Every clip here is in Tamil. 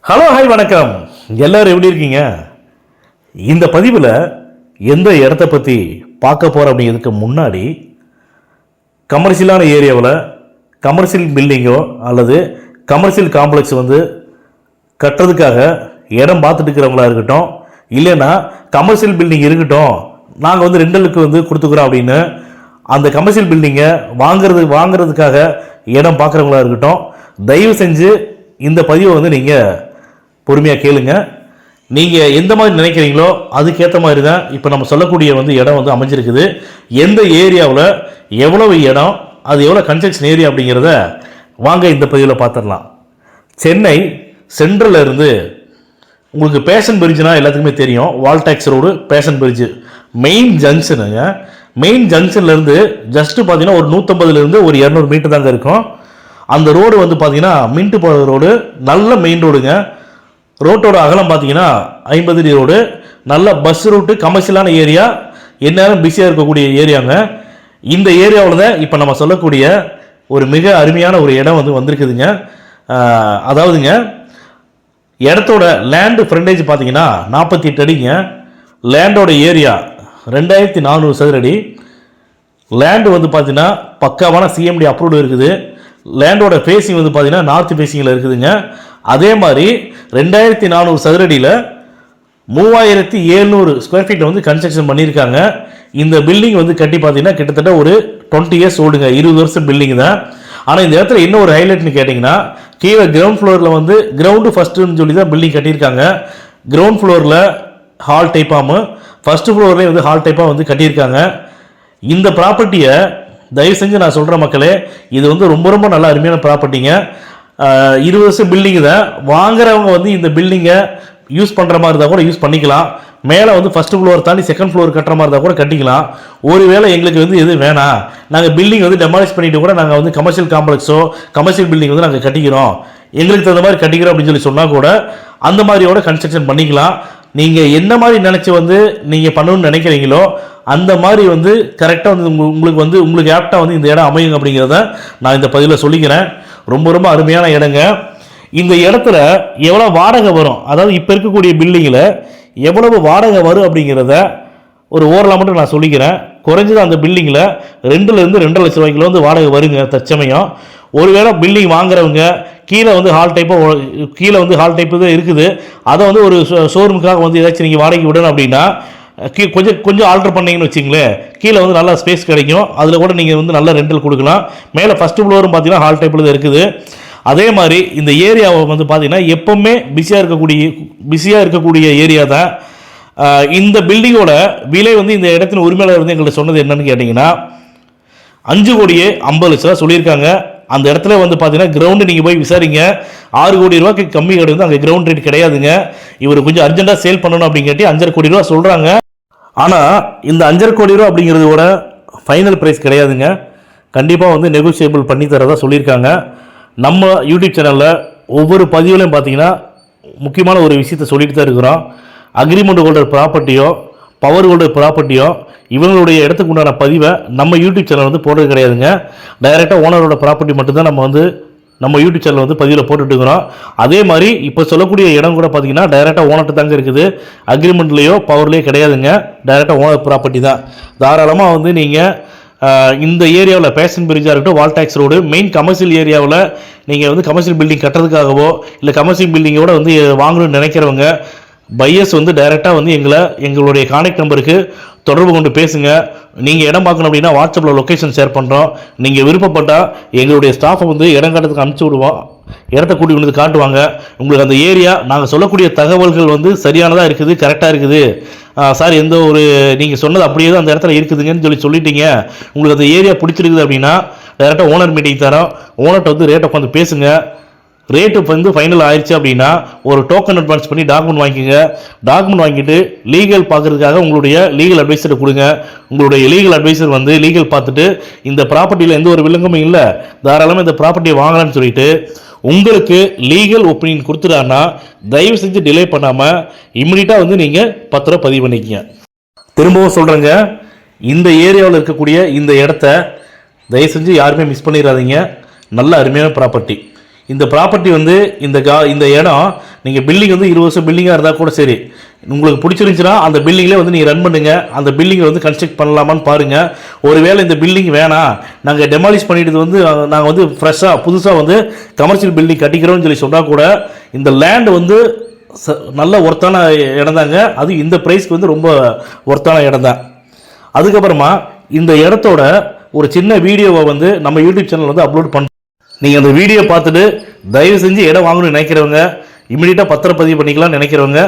ஹலோ ஹாய் வணக்கம். எல்லாரும் எப்படி இருக்கீங்க? இந்த பதிவில் எந்த இடத்த பற்றி பார்க்க போகிறோம் அப்படிங்கிறதுக்கு முன்னாடி கமர்ஷியலான ஏரியாவில் கமர்ஷியல் பில்டிங்கோ அல்லது கமர்ஷியல் காம்ப்ளெக்ஸ் கட்டுறதுக்காக இடம் பார்த்துட்டு இருக்கிறவங்களா இருக்கட்டும், இல்லைன்னா கமர்ஷியல் பில்டிங் இருக்கட்டும் நாங்கள் ரெண்டலுக்கு கொடுத்துக்குறோம் அப்படின்னு அந்த கமர்ஷியல் பில்டிங்கை வாங்குறதுக்காக இடம் பார்க்குறவங்களா இருக்கட்டும், தயவு செஞ்சு இந்த பதிவை நீங்கள் பொறுமையாக கேளுங்க. நீங்கள் எந்த மாதிரி நினைக்கிறீங்களோ அதுக்கேற்ற மாதிரி தான் இப்போ நம்ம சொல்லக்கூடிய இடம் அமைஞ்சிருக்குது. எந்த ஏரியாவில் எவ்வளவு இடம், அது எவ்வளோ கன்ஸ்ட்ரக்ஷன் ஏரியா அப்படிங்கிறத வாங்க இந்த பதிவில் பார்த்துடலாம். சென்னை சென்ட்ரலில் இருந்து உங்களுக்கு பேஷன் பிரிட்ஜுனா எல்லாத்துக்குமே தெரியும். வால்டாக்ஸ் ரோடு பேஷன் பிரிட்ஜு மெயின் ஜங்ஷனுங்க. மெயின் ஜங்ஷன்லேருந்து ஜஸ்ட்டு பார்த்தீங்கன்னா ஒரு 150லேருந்து ஒரு 200 மீட்டர் தாங்க இருக்கும். அந்த ரோடு பார்த்தீங்கன்னா மின்ட்டு போகிற ரோடு, நல்ல மெயின் ரோடுங்க. ரோட்டோட அகலம் பார்த்தீங்கன்னா 50 அடி ரோடு, நல்ல பஸ் ரூட்டு, கமர்ஷியலான ஏரியா, எந்நேரம் பிஸியாக இருக்கக்கூடிய ஏரியாங்க. இந்த ஏரியாவில் தான் இப்போ நம்ம சொல்லக்கூடிய ஒரு மிக அருமையான ஒரு இடம் வந்திருக்குதுங்க. அதாவதுங்க இடத்தோட லேண்டு ஃப்ரண்டேஜ் பார்த்தீங்கன்னா 48 அடிங்க. லேண்டோட ஏரியா 2400 சதுர அடி. லேண்டு பார்த்தீங்கன்னா பக்காவான சிஎம்டி அப்ரூவ்டு இருக்குது. லேண்டோட ஃபேஸிங் பார்த்தீங்கன்னா நார்த் ஃபேஸிங்கில் இருக்குதுங்க. அதே மாதிரி 2400 சதுரடியில் 3700 ஸ்கொயர் ஃபீட் கன்ஸ்ட்ரக்ஷன் பண்ணியிருக்காங்க. இந்த பில்டிங் கட்டி பார்த்தீங்கன்னா கிட்டத்தட்ட ஒரு 20 இயர்ஸ் ஓடுங்க, 20 வருஷம் பில்டிங் தான். ஆனால் இந்த இடத்துல என்ன ஒரு ஹைலைட்னு கேட்டிங்கன்னா, கீழே கிரவுண்ட் ஃப்ளோரில் கிரவுண்டு ஃபஸ்ட்டுன்னு சொல்லி தான் பில்டிங் கட்டியிருக்காங்க. கிரவுண்ட் ஃப்ளோரில் ஹால் டைப்பாகவும் ஃபஸ்ட்டு ஃப்ளோர்லேயே ஹால் டைப்பாக கட்டியிருக்காங்க. இந்த ப்ராப்பர்ட்டியை தயவு செஞ்சு நான் சொல்கிற மக்களே, இது ரொம்ப ரொம்ப நல்ல அருமையான ப்ராப்பர்ட்டிங்க. 20 வருஷம் பில்டிங்கு தான். வாங்குறவங்க இந்த பில்டிங்கை யூஸ் பண்ணுற மாதிரி இருந்தால் கூட யூஸ் பண்ணிக்கலாம். மேலே ஃபஸ்ட்டு ஃப்ளோர் தாண்டி செகண்ட் ஃப்ளோர் கட்டுற மாதிரி இருந்தால் கூட கட்டிக்கலாம். ஒருவேளை எங்களுக்கு எது வேணாம், நாங்கள் பில்டிங் டெமாலிஷ் பண்ணிட்டு கூட நாங்கள் கமர்ஷியல் காம்ப்ளெக்ஸோ கமர்ஷியல் பில்டிங் நாங்கள் கட்டிக்கிறோம், எங்களுக்கு தகுந்த மாதிரி கட்டிக்கிறோம் அப்படின்னு சொன்னால் கூட அந்த மாதிரியோட கன்ஸ்ட்ரக்ஷன் பண்ணிக்கலாம். நீங்கள் என்ன மாதிரி நினச்சி நீங்கள் பண்ணணும்னு நினைக்கிறீங்களோ அந்த மாதிரி கரெக்டாக உங்களுக்கு ஆப்டாக இந்த இடம் அமையுங்க அப்படிங்கிறத நான் இந்த பதிவில் சொல்லிக்கிறேன். ரொம்ப ரொம்ப அருமையான இடங்க. இந்த இடத்துல எவ்வளோ வாடகை வரும், அதாவது இப்போ இருக்கக்கூடிய பில்டிங்கில் எவ்வளவு வாடகை வரும் அப்படிங்கிறத ஒரு ஓரளவு மட்டும் நான் சொல்லிக்கிறேன். குறைஞ்சது அந்த பில்டிங்கில் 2லேருந்து 2.5 லட்சம் ரூபாய்க்குள்ள வாடகை வருங்க தற்சமயம். ஒருவேளை பில்டிங் வாங்குறவங்க கீழே ஹால் டைப்பாக கீழே ஹால் டைப்பு தான் இருக்குது, அதை ஒரு ஷோரூமுக்காக ஏதாச்சும் நீங்கள் வாடகை விடணும் அப்படின்னா கொஞ்சம் ஆல்டர் பண்ணிங்கன்னு வச்சிங்களேன், கீழே நல்லா ஸ்பேஸ் கிடைக்கும். அதில் கூட நீங்கள் நல்ல ரெண்டல் கொடுக்கலாம். மேலே ஃபஸ்ட்டு ஃப்ளோரும் பார்த்தீங்கன்னா ஹால் டைப்பில் தான் இருக்குது. அதே மாதிரி இந்த ஏரியாவை பார்த்தீங்கன்னா எப்போவுமே பிஸியாக இருக்கக்கூடிய ஏரியா தான். இந்த பில்டிங்கோட விலை இந்த இடத்தின் உரிமையாளர் எங்கள்கிட்ட சொன்னது என்னன்னு கேட்டிங்கன்னா 5,50,00,000 சொல்லியிருக்காங்க. அந்த இடத்துல பார்த்தீங்கன்னா கிரவுண்டு நீங்கள் போய் விசாரிங்க, 6 கோடி ரூபாய்க்கு கம்மி கிடையாது, அங்கே கிரவுண்ட் ரேட் கிடையாதுங்க. இவர் கொஞ்சம் அர்ஜென்ட்டாக சேல் பண்ணணும் அப்படின்னு கேட்டி 5,5 கோடி ரூபா சொல்கிறாங்க. ஆனால் இந்த 5,5 கோடி ரூபா அப்படிங்கிறதோட ஃபைனல் ப்ரைஸ் கிடையாதுங்க. கண்டிப்பாக நெகோசியபிள் பண்ணி தரதா சொல்லியிருக்காங்க. நம்ம யூடியூப் சேனலில் ஒவ்வொரு பதிவுலையும் பார்த்தீங்கன்னா முக்கியமான ஒரு விஷயத்தை சொல்லிட்டு தான் இருக்கிறோம். அக்ரிமெண்ட் ஹோல்டர் ப்ராப்பர்ட்டியோ பவர் ஹோல்டர் ப்ராப்பர்ட்டியோ இவங்களுடைய இடத்துக்கு உண்டான பதிவை நம்ம யூடியூப் சேனல் போடுறது கிடையாதுங்க. டைரெக்டாக ஓனரோட ப்ராப்பர்ட்டி மட்டும்தான் நம்ம யூடியூப் சேனல் பதிவில் போட்டுட்டுருக்கிறோம். அதே மாதிரி இப்போ சொல்லக்கூடிய இடம் கூட பார்த்தீங்கன்னா டைரெக்டாக ஓனர்ட்டு தாங்க இருக்குது, அக்ரிமெண்ட்லேயோ பவர்லேயோ கிடையாதுங்க. டைரெக்டாக ஓனர் ப்ராப்பர்ட்டி தான். தாராளமாக நீங்கள் இந்த ஏரியாவில் பேஷன் பிரிட்ஜாக இருக்கட்டும், வால்டாக்ஸ் ரோடு மெயின் கமர்ஷியல் ஏரியாவில் நீங்கள் கமர்ஷியல் பில்டிங் கட்டுறதுக்காகவோ இல்லை கமர்ஷியல் பில்டிங்கோட வாங்கணும்னு நினைக்கிறவங்க பையர்ஸ் டைரெக்டாக எங்களுடைய கான்டாக்ட் நம்பருக்கு தொடர்பு கொண்டு பேசுங்க. நீங்கள் இடம் பார்க்கணும் அப்படின்னா வாட்ஸ்அப்பில் லொக்கேஷன் ஷேர் பண்ணுறோம். நீங்கள் விருப்பப்பட்டால் எங்களுடைய ஸ்டாஃபை இடம் காட்டுறதுக்கு அனுப்பிச்சி விடுவோம். இடத்த கூட்டி காட்டுவாங்க. உங்களுக்கு அந்த ஏரியா நாங்கள் சொல்லக்கூடிய தகவல்கள் சரியானதாக இருக்குது, கரெக்டாக இருக்குது சார், எந்த ஒரு நீங்கள் சொன்னது அப்படியே தான் அந்த இடத்துல இருக்குதுங்கன்னு சொல்லிட்டீங்க, உங்களுக்கு அந்த ஏரியா பிடிச்சிருக்குது அப்படின்னா டைரெக்டாக ஓனர் மீட்டிங் தரோம். ஓனர்கிட்ட ரேட்டை உட்காந்து பேசுங்க. ரேட்டு ஃபைனல் ஆயிடுச்சு அப்படின்னா ஒரு டோக்கன் அட்வான்ஸ் பண்ணி டாக்குமெண்ட் வாங்கிக்கோங்க. டாக்குமெண்ட் வாங்கிட்டு லீகல் பார்க்குறதுக்காக உங்களுடைய லீகல் அட்வைசரை கொடுங்க. உங்களுடைய லீகல் அட்வைசர் லீகல் பார்த்துட்டு இந்த ப்ராப்பர்ட்டியில் எந்த ஒரு வில்லங்கமும் இல்லை, தாராளமாக இந்த ப்ராப்பர்ட்டியை வாங்கலான்னு சொல்லிட்டு உங்களுக்கு லீகல் ஒப்பீனியன் கொடுத்துட்டான்னா தயவு செஞ்சு டிலே பண்ணாமல் இம்மிடியட்டாக நீங்கள் 10 ரூபா பதிவு பண்ணிக்கங்க. திரும்பவும் சொல்கிறேங்க, இந்த ஏரியாவில் இருக்கக்கூடிய இந்த இடத்த தயவு செஞ்சு யாருமே மிஸ் பண்ணிடாதீங்க. நல்ல அருமையான ப்ராப்பர்ட்டி. இந்த ப்ராப்பர்ட்டி இந்த இடம் நீங்கள் பில்டிங் வந்து 20 வருஷம் பில்டிங்காக இருந்தால் கூட சரி, உங்களுக்கு பிடிச்சிருந்துச்சுன்னா அந்த பில்டிங்லேயே வந்து நீங்கள் ரன் பண்ணுங்கள். அந்த பில்டிங்கை வந்து கன்ஸ்ட்ரக்ட் பண்ணலாமான்னு பாருங்கள். ஒருவேளை இந்த பில்டிங் வேணாம், நாங்கள் டெமாலிஷ் பண்ணிட்டு வந்து நாங்கள் வந்து ஃப்ரெஷ்ஷாக புதுசாக வந்து கமர்ஷியல் பில்டிங் கட்டிக்கிறோம்னு சொல்லி சொன்னால் கூட இந்த லேண்ட் வந்து நல்ல ஒர்த்தான இடம் தாங்க. அது இந்த ப்ரைஸ்க்கு வந்து ரொம்ப ஒர்த்தான இடம் தான். அதுக்கப்புறமா இந்த இடத்தோட ஒரு சின்ன வீடியோவை வந்து நம்ம யூடியூப் சேனல் வந்து அப்லோட் பண்ணுறோம். நீங்கள் அந்த வீடியோ பார்த்துட்டு தயவு செஞ்சு இடம் வாங்கணும்னு நினைக்கிறவங்க, இமீடியட்டாக பத்திரப்பதிவு பண்ணிக்கலாம்னு நினைக்கிறவங்க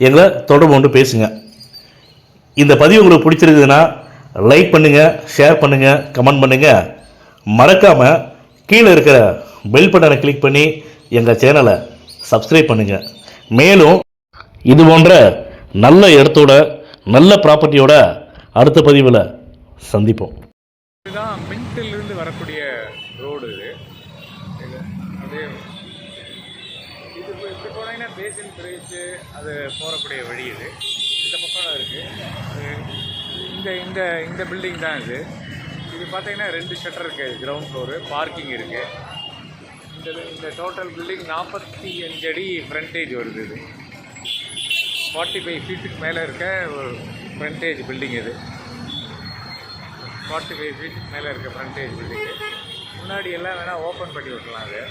எங்களை தொடர்பு கொண்டு பேசுங்க. இந்த பதிவு உங்களுக்கு பிடிச்சிருக்குதுன்னா லைக் பண்ணுங்கள், ஷேர் பண்ணுங்கள், கமெண்ட் பண்ணுங்கள். மறக்காமல் கீழே இருக்கிற பெல் பட்டனை கிளிக் பண்ணி எங்கள் சேனலை சப்ஸ்கிரைப் பண்ணுங்கள். மேலும் இது போன்ற நல்ல இடத்தோட நல்ல ப்ராப்பர்ட்டியோட அடுத்த பதிவில் சந்திப்போம். இதுதான் மின்ட்டிலிருந்து வரக்கூடிய ரோடு. அது இது இப்படி போனீங்கன்னா பேசின் பிரிட்ஜு அது போகக்கூடிய வழி. இது இந்த பக்கம் இருக்குது. இந்த இந்த இந்த பில்டிங் தான் இது. இது பார்த்தீங்கன்னா 2 ஷட்டர் இருக்குது, கிரவுண்ட் ஃப்ளோரு, பார்க்கிங் இருக்குது. இந்த டோட்டல் பில்டிங் 45 அடி ஃப்ரண்டேஜ் வருது. இது 45 ஃபீட்டுக்கு மேலே இருக்க ஒரு ஃப்ரண்டேஜ் பில்டிங். இது 45 ஃபீட்டுக்கு மேலே இருக்க ஃப்ரண்டேஜ் பில்டிங்கு. முன்னாடி எல்லாம் வேணால் ஓப்பன் பண்ணி விட்டலாம். அது